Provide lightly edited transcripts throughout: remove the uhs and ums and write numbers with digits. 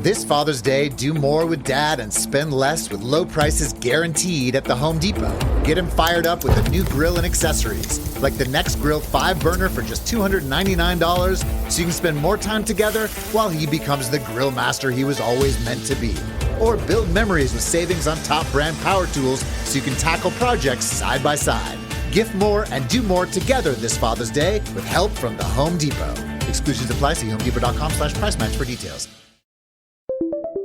This Father's Day, do more with Dad and spend less with low prices guaranteed at the Home Depot. Get him fired up with a new grill and accessories, like the Next Grill 5-burner for just $299, so you can spend more time together while he becomes the grill master he was always meant to be. Or build memories with savings on top brand power tools so you can tackle projects side by side. Gift more and do more together this Father's Day with help from the Home Depot. Exclusions apply. See homedepot.com/price match for details.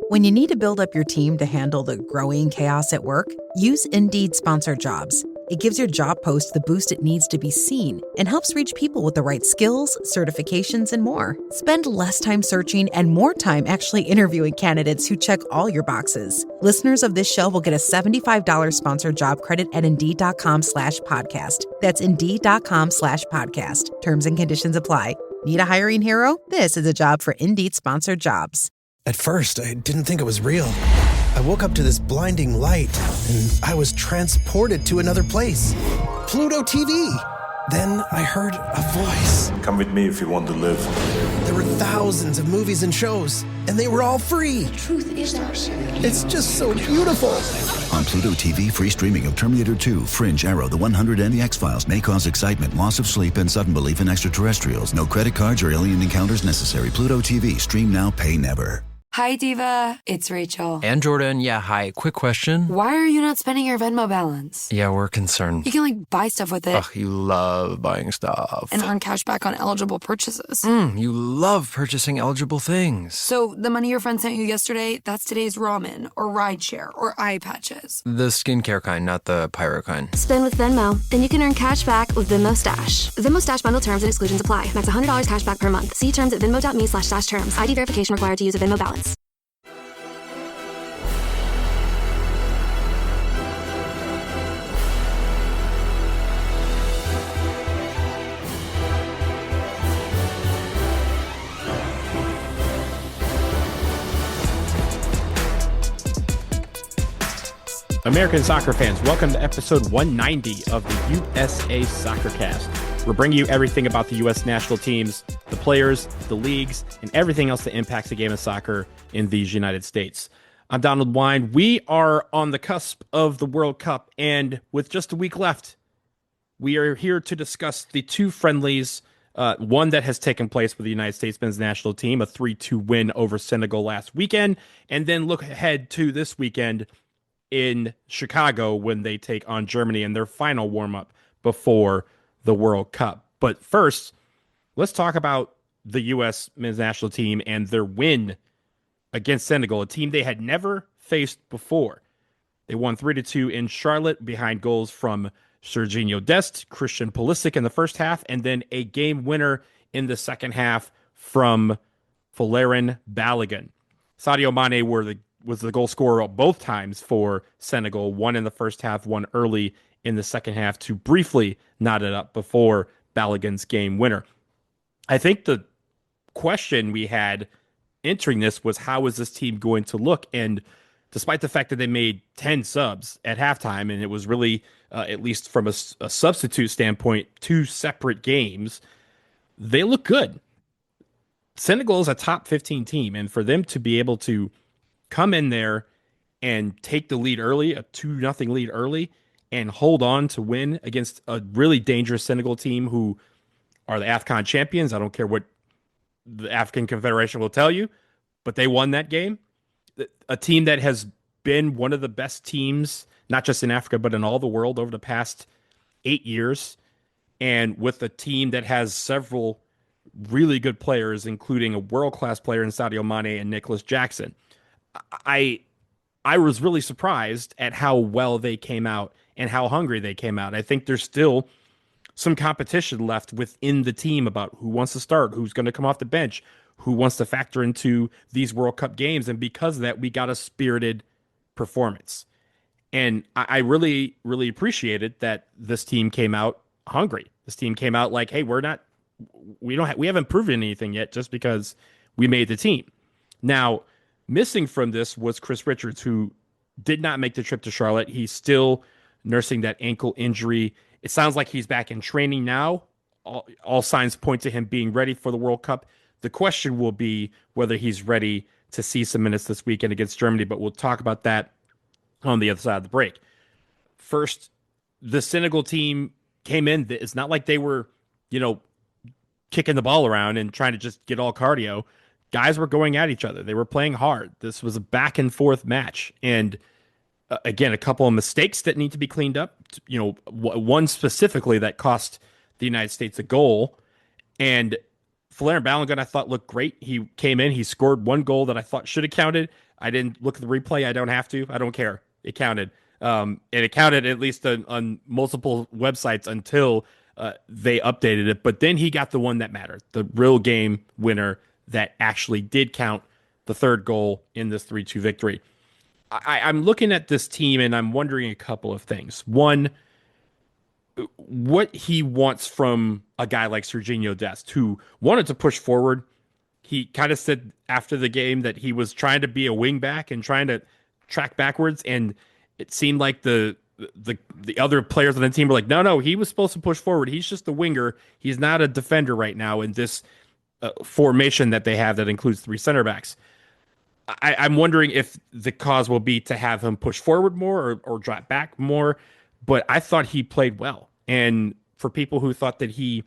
When you need to build up your team to handle the growing chaos at work, use Indeed Sponsored Jobs. It gives your job post the boost it needs to be seen and helps reach people with the right skills, certifications, and more. Spend less time searching and more time actually interviewing candidates who check all your boxes. Listeners of this show will get a $75 sponsored job credit at Indeed.com/podcast. That's Indeed.com/podcast. Terms and conditions apply. Need a hiring hero? This is a job for Indeed Sponsored Jobs. At first, I didn't think it was real. I woke up to this blinding light, and I was transported to another place. Pluto TV! Then I heard a voice. Come with me if you want to live. There were thousands of movies and shows, and they were all free. The truth is ours. It's just so beautiful. On Pluto TV, free streaming of Terminator 2, Fringe, Arrow, The 100, and The X-Files may cause excitement, loss of sleep, and sudden belief in extraterrestrials. No credit cards or alien encounters necessary. Pluto TV. Stream now, pay never. Hi, Diva. It's Rachel. And Jordan. Yeah, hi. Quick question. Why are you not spending your Venmo balance? Yeah, we're concerned. You can, buy stuff with it. Ugh, you love buying stuff. And earn cash back on eligible purchases. You love purchasing eligible things. So the money your friend sent you yesterday, that's today's ramen or rideshare or eye patches. The skincare kind, not the pyro kind. Spend with Venmo, then you can earn cash back with Venmo Stash. Venmo Stash bundle terms and exclusions apply. Max $100 cash back per month. See terms at venmo.me/stash terms. ID verification required to use a Venmo balance. American soccer fans, welcome to episode 190 of the USA Soccer Cast. We're bringing you everything about the U.S. national teams, the players, the leagues, and everything else that impacts the game of soccer in these United States. I'm Donald Wine. We are on the cusp of the World Cup, and with just a week left, we are here to discuss the two friendlies, one that has taken place with the United States men's national team, a 3-2 win over Senegal last weekend, and then look ahead to this weekend in Chicago when they take on Germany in their final warm-up before the World Cup. But first, let's talk about the U.S. men's national team and their win against Senegal, a team they had never faced before. They won 3-2 in Charlotte behind goals from Serginho Dest, Christian Pulisic in the first half, and then a game winner in the second half from Folarin Balogun. Sadio Mane was the goal scorer both times for Senegal, one in the first half, one early in the second half to briefly knot it up before Balogun's game winner. I think the question we had entering this was, how is this team going to look? And despite the fact that they made 10 subs at halftime, and it was really, at least from a substitute standpoint, two separate games, they look good. Senegal is a top 15 team, and for them to be able to come in there and take the lead early, a 2-0 lead early, and hold on to win against a really dangerous Senegal team who are the AFCON champions. I don't care what the African Confederation will tell you, but they won that game. A team that has been one of the best teams, not just in Africa, but in all the world over the past 8 years. And with a team that has several really good players, including a world-class player in Sadio Mane and Nicholas Jackson. I was really surprised at how well they came out and how hungry they came out. I think there's still some competition left within the team about who wants to start, who's going to come off the bench, who wants to factor into these World Cup games. And because of that, we got a spirited performance. And I really, really appreciated that this team came out hungry. This team came out like, hey, we haven't proven anything yet just because we made the team. Now, missing from this was Chris Richards, who did not make the trip to Charlotte. He's still nursing that ankle injury. It sounds like he's back in training now. All signs point to him being ready for the World Cup. The question will be whether he's ready to see some minutes this weekend against Germany, but we'll talk about that on the other side of the break. First, the Senegal team came in. It's not like they were, kicking the ball around and trying to just get all cardio. Guys were going at each other. They were playing hard. This was a back and forth match. And again, a couple of mistakes that need to be cleaned up. One specifically that cost the United States a goal. And Folarin Balogun, I thought, looked great. He came in. He scored one goal that I thought should have counted. I didn't look at the replay. I don't have to. I don't care. It counted. And it counted at least on multiple websites until they updated it. But then he got the one that mattered, the real game winner that actually did count, the third goal in this 3-2 victory. I'm looking at this team and I'm wondering a couple of things. One, what he wants from a guy like Sergiño Dest, who wanted to push forward. He kind of said after the game that he was trying to be a wing back and trying to track backwards, and it seemed like the other players on the team were like, no, he was supposed to push forward. He's just a winger. He's not a defender right now in this formation that they have that includes 3 center backs. I'm wondering if the cause will be to have him push forward more or drop back more, but I thought he played well. And for people who thought that he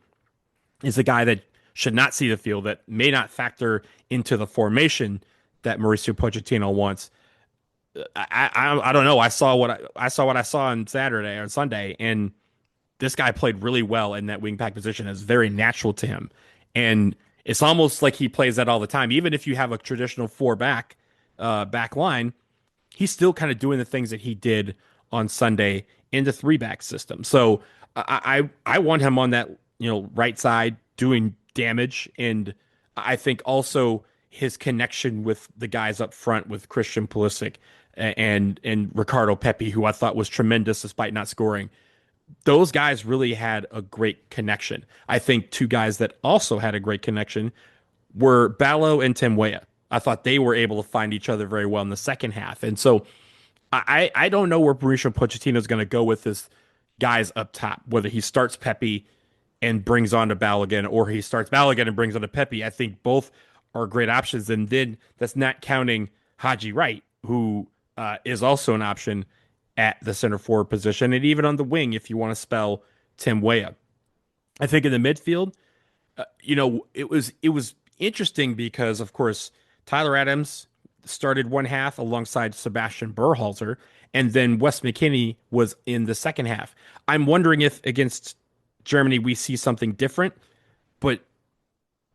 is a guy that should not see the field, that may not factor into the formation that Mauricio Pochettino wants, I don't know. I saw what I saw on Saturday or Sunday, and this guy played really well in that wing back position. It's very natural to him, and it's almost like he plays that all the time. Even if you have a traditional 4-back back line, he's still kind of doing the things that he did on Sunday in the 3-back system. So I want him on that right side doing damage, and I think also his connection with the guys up front with Christian Pulisic and Ricardo Pepi, who I thought was tremendous despite not scoring. Those guys really had a great connection. I think 2 guys that also had a great connection were Ballo and Tim Weah. I thought they were able to find each other very well in the second half. And so I don't know where Mauricio Pochettino is going to go with his guys up top, whether he starts Pepi and brings on to Balogun, or he starts Balogun and brings on to Pepi. I think both are great options. And then that's not counting Haji Wright, who is also an option at the center forward position, and even on the wing if you want to spell Tim Weah. I think in the midfield, it was interesting because, of course, Tyler Adams started one half alongside Sebastian Berhalter, and then Wes McKennie was in the second half. I'm wondering if against Germany we see something different, but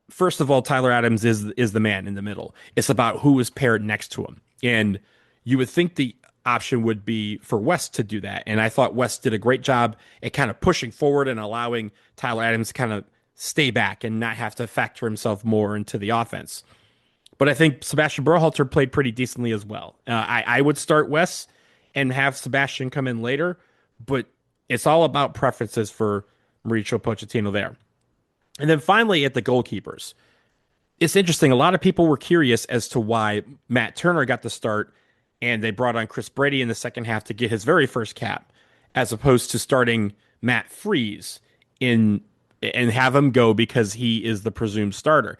first of all, Tyler Adams is the man in the middle. It's about who is paired next to him, and you would think the option would be for West to do that. And I thought West did a great job at kind of pushing forward and allowing Tyler Adams to kind of stay back and not have to factor himself more into the offense. But I think Sebastian Berhalter played pretty decently as well. I would start West and have Sebastian come in later, but it's all about preferences for Mauricio Pochettino there. And then finally at the goalkeepers, it's interesting. A lot of people were curious as to why Matt Turner got the start and they brought on Chris Brady in the second half to get his very first cap, as opposed to starting Matt Freese and have him go because he is the presumed starter.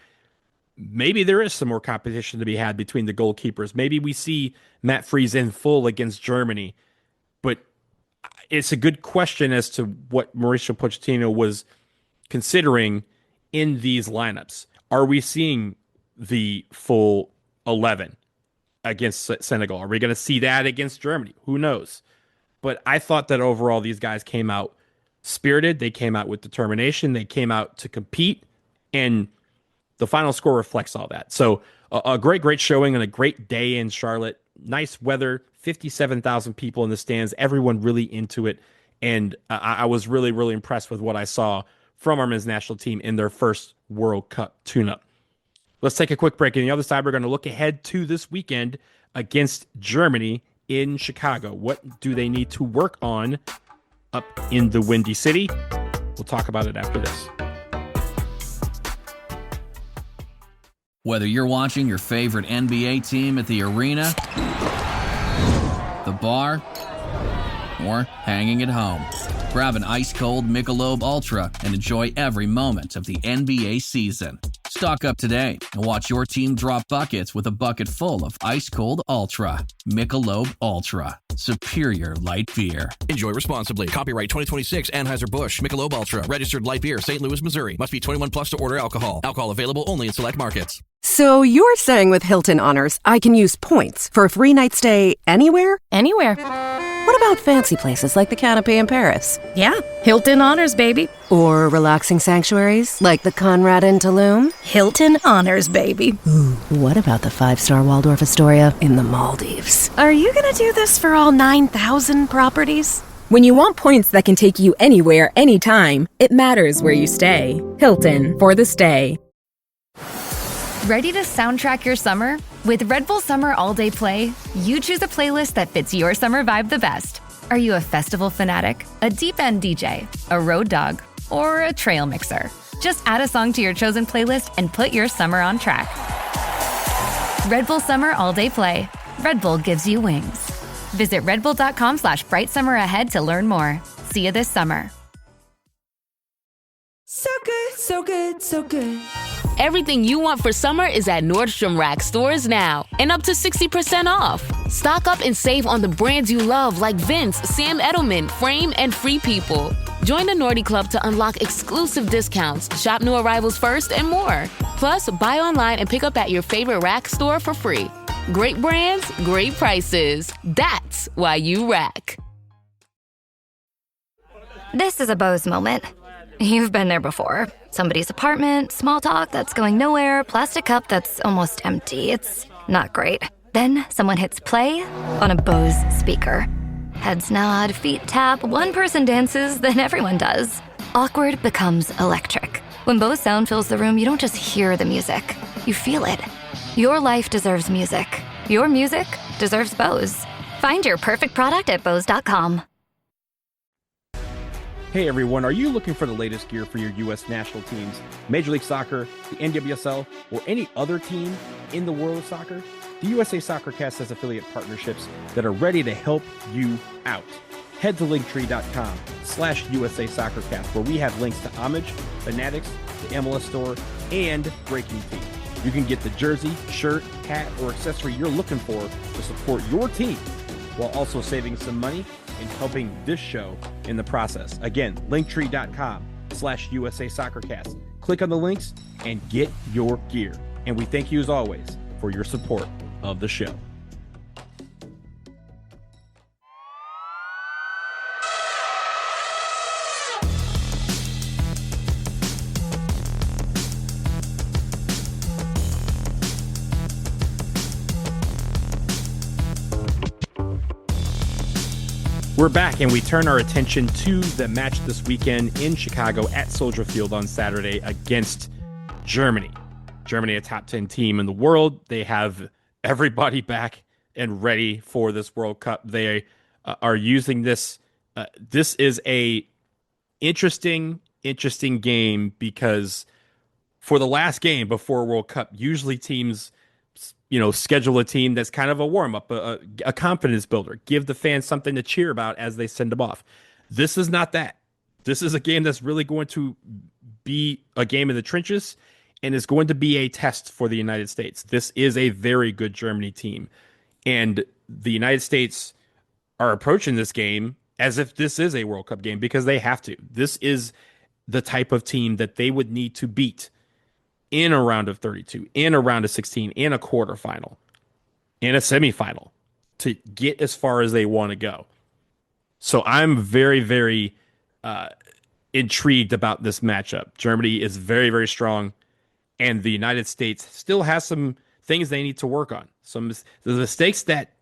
Maybe there is some more competition to be had between the goalkeepers. Maybe we see Matt Freese in full against Germany, but it's a good question as to what Mauricio Pochettino was considering in these lineups. Are we seeing the full 11 against Senegal? Are we going to see that against Germany? Who knows? But I thought that overall these guys came out spirited. They came out with determination. They came out to compete, and the final score reflects all that. So a great showing and a great day in Charlotte. Nice weather, 57,000 people in the stands, everyone really into it. And I was really, really impressed with what I saw from our men's national team in their first World Cup tune-up. Let's take a quick break. On the other side, we're going to look ahead to this weekend against Germany in Chicago. What do they need to work on up in the Windy City? We'll talk about it after this. Whether you're watching your favorite NBA team at the arena, the bar, or hanging at home, grab an ice-cold Michelob Ultra and enjoy every moment of the NBA season. Stock up today and watch your team drop buckets with a bucket full of ice-cold Ultra. Michelob Ultra. Superior light beer. Enjoy responsibly. Copyright 2026 Anheuser-Busch Michelob Ultra. Registered light beer. St. Louis, Missouri. Must be 21 plus to order alcohol. Alcohol available only in select markets. So you're saying with Hilton Honors, I can use points for a free night stay anywhere? Anywhere. What about fancy places like the Canopy in Paris? Yeah, Hilton Honors, baby. Or relaxing sanctuaries like the Conrad in Tulum? Hilton Honors, baby. Ooh, what about the 5-star Waldorf Astoria in the Maldives? Are you gonna do this for all 9,000 properties? When you want points that can take you anywhere, anytime, it matters where you stay. Hilton for the stay. Ready to soundtrack your summer? With Red Bull Summer All Day Play, you choose a playlist that fits your summer vibe the best. Are you a festival fanatic, a deep end DJ, a road dog, or a trail mixer? Just add a song to your chosen playlist and put your summer on track. Red Bull Summer All Day Play. Red Bull gives you wings. Visit redbull.com/brightsummer ahead to learn more. See you this summer. So good, so good, so good. Everything you want for summer is at Nordstrom Rack stores now, and up to 60% off. Stock up and save on the brands you love like Vince, Sam Edelman, Frame, and Free People. Join the Nordy Club to unlock exclusive discounts, shop new arrivals first, and more. Plus, buy online and pick up at your favorite Rack store for free. Great brands, great prices. That's why you rack. This is a Bose moment. You've been there before. Somebody's apartment, small talk that's going nowhere, plastic cup that's almost empty. It's not great. Then someone hits play on a Bose speaker. Heads nod, feet tap, one person dances, then everyone does. Awkward becomes electric. When Bose sound fills the room, you don't just hear the music. You feel it. Your life deserves music. Your music deserves Bose. Find your perfect product at Bose.com. Hey everyone, are you looking for the latest gear for your U.S. national teams, Major League Soccer, the NWSL, or any other team in the world of soccer? The USA Soccercast has affiliate partnerships that are ready to help you out. Head to linktree.com/USA Soccercast, where we have links to Homage, Fanatics, the MLS Store, and Breaking Team. You can get the jersey, shirt, hat, or accessory you're looking for to support your team, while also saving some money and helping this show in the process. Again, linktree.com/USA Soccercast. Click on the links and get your gear. And we thank you as always for your support of the show. We're back, and we turn our attention to the match this weekend in Chicago at Soldier Field on Saturday against Germany. Germany, a top 10 team in the world. They have everybody back and ready for this World Cup. They are using this. This is a interesting game because for the last game before World Cup, usually teams schedule a team that's kind of a warm-up, a confidence builder, give the fans something to cheer about as they send them off. This is not that. This is a game that's really going to be a game in the trenches and is going to be a test for the United States. This is a very good Germany team, and the United States are approaching this game as if this is a World Cup game because they have to. This is the type of team that they would need to beat in a round of 32, in a round of 16, in a quarterfinal, in a semifinal to get as far as they want to go. So I'm very, very intrigued about this matchup. Germany is very, very strong, and the United States still has some things they need to work on. The mistakes that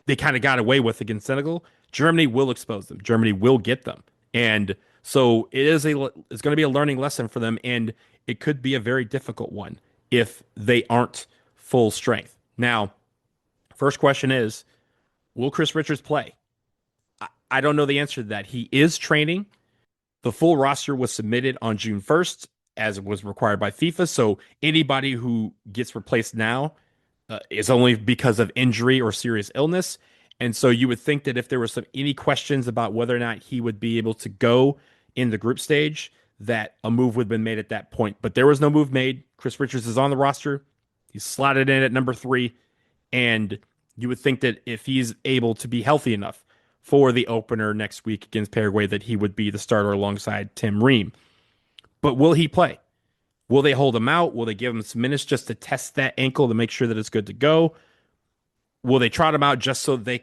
they kind of got away with against Senegal, Germany will expose them. Germany will get them. And so it's going to be a learning lesson for them, and it could be a very difficult one if they aren't full strength. Now, first question is, will Chris Richards play? I don't know the answer to that. He is training. The full roster was submitted on June 1st, as was required by FIFA. So anybody who gets replaced now is only because of injury or serious illness. And so you would think that if there were any questions about whether or not he would be able to go in the group stage, that a move would have been made at that point. But there was no move made. Chris Richards is on the roster. He's slotted in at number 3. And you would think that if he's able to be healthy enough for the opener next week against Paraguay, that he would be the starter alongside Tim Ream. But will he play? Will they hold him out? Will they give him some minutes just to test that ankle to make sure that it's good to go? Will they trot him out just so he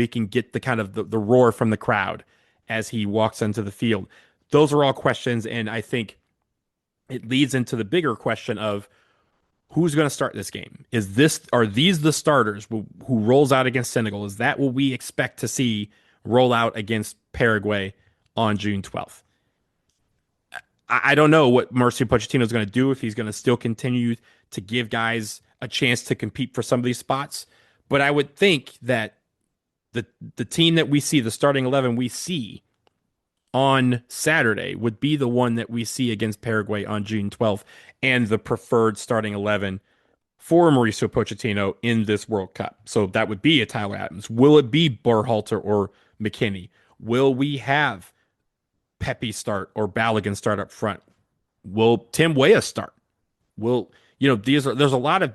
can get the kind of the roar from the crowd as he walks onto the field? Those are all questions, and I think it leads into the bigger question of who's going to start this game. Are these the starters who rolls out against Senegal? Is that what we expect to see roll out against Paraguay on June 12th? I don't know what Mauricio Pochettino is going to do, if he's going to still continue to give guys a chance to compete for some of these spots. But I would think that the team that we see, the starting 11 we see on Saturday, would be the one that we see against Paraguay on June 12th, and the preferred starting 11 for Mauricio Pochettino in this World Cup. So that would be a Tyler Adams. Will it be Berhalter or McKinney? Will we have Pepe start or Balogun start up front? Will Tim Weah start? There's a lot of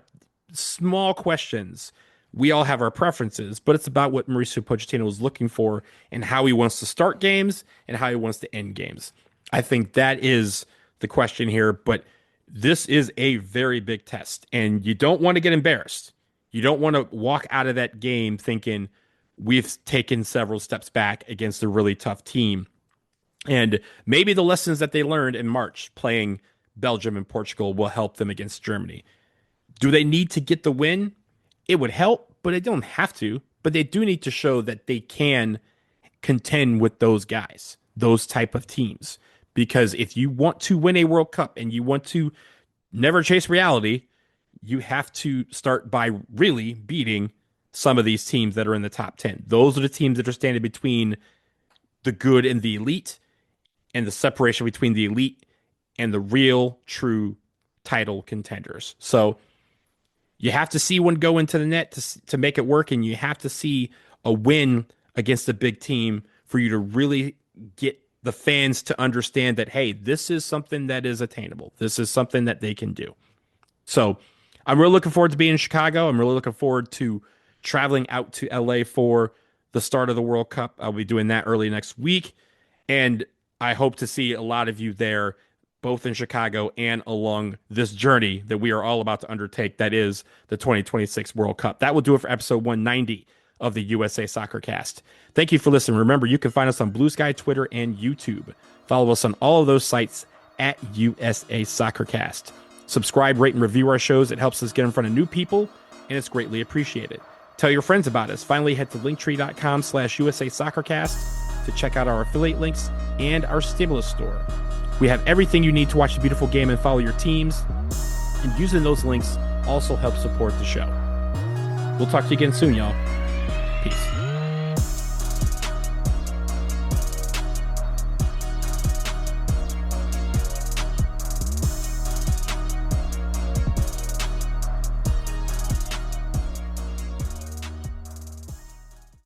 small questions. We all have our preferences, but it's about what Mauricio Pochettino is looking for and how he wants to start games and how he wants to end games. I think that is the question here, but this is a very big test, and you don't want to get embarrassed. You don't want to walk out of that game thinking we've taken several steps back against a really tough team. And maybe the lessons that they learned in March playing Belgium and Portugal will help them against Germany. Do they need to get the win? It would help, but they don't have to. But they do need to show that they can contend with those guys, those type of teams. Because if you want to win a World Cup and you want to never chase reality, you have to start by really beating some of these teams that are in the top 10. Those are the teams that are standing between the good and the elite, and the separation between the elite and the real, true title contenders. So you have to see one go into the net to make it work, and you have to see a win against a big team for you to really get the fans to understand that, hey, this is something that is attainable. This is something that they can do. So I'm really looking forward to being in Chicago. I'm really looking forward to traveling out to LA for the start of the World Cup. I'll be doing that early next week, and I hope to see a lot of you there, both in Chicago and along this journey that we are all about to undertake, that is the 2026 World Cup. That will do it for episode 190 of the USA Soccer Cast. Thank you for listening. Remember, you can find us on Blue Sky, Twitter, and YouTube. Follow us on all of those sites at USA Soccer Cast. Subscribe, rate, and review our shows. It helps us get in front of new people, and it's greatly appreciated. Tell your friends about us. Finally, head to linktree.com/USA SoccerCast to check out our affiliate links and our stimulus store. We have everything you need to watch the beautiful game and follow your teams. And using those links also helps support the show. We'll talk to you again soon, y'all. Peace.